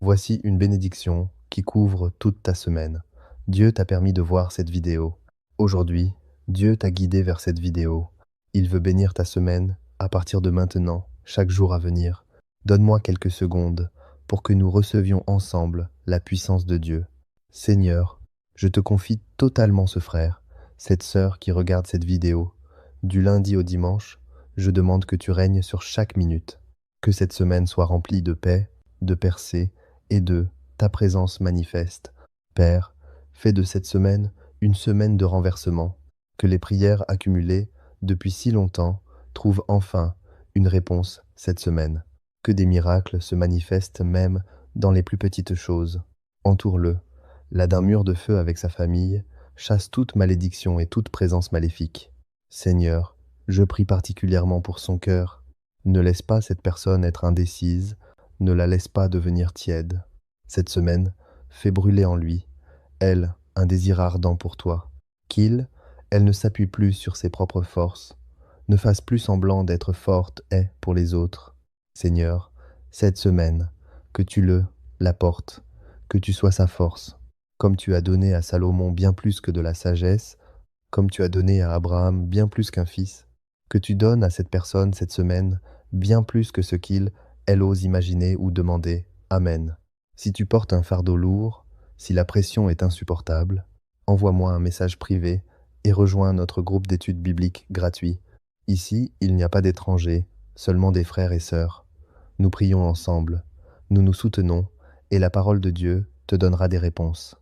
Voici une bénédiction qui couvre toute ta semaine. Dieu t'a permis de voir cette vidéo. Aujourd'hui, Dieu t'a guidé vers cette vidéo. Il veut bénir ta semaine à partir de maintenant, chaque jour à venir. Donne-moi quelques secondes pour que nous recevions ensemble la puissance de Dieu. Seigneur, je te confie totalement ce frère, cette sœur qui regarde cette vidéo. Du lundi au dimanche, je demande que tu règnes sur chaque minute. Que cette semaine soit remplie de paix, de percées et de ta présence manifeste. Père, fais de cette semaine une semaine de renversement, que les prières accumulées depuis si longtemps trouvent enfin une réponse cette semaine, que des miracles se manifestent même dans les plus petites choses. Entoure-le, là d'un mur de feu avec sa famille, chasse toute malédiction et toute présence maléfique. Seigneur, je prie particulièrement pour son cœur. Ne laisse pas cette personne être indécise, ne la laisse pas devenir tiède. Cette semaine, fais brûler en lui, elle, un désir ardent pour toi. Elle ne s'appuie plus sur ses propres forces, ne fasse plus semblant d'être forte et pour les autres. Seigneur, cette semaine, que tu l'apportes, que tu sois sa force, comme tu as donné à Salomon bien plus que de la sagesse, comme tu as donné à Abraham bien plus qu'un fils, que tu donnes à cette personne cette semaine bien plus que ce elle ose imaginer ou demander. Amen. Si tu portes un fardeau lourd, si la pression est insupportable, envoie-moi un message privé et rejoins notre groupe d'études bibliques gratuit. Ici, il n'y a pas d'étrangers, seulement des frères et sœurs. Nous prions ensemble, nous nous soutenons et la parole de Dieu te donnera des réponses.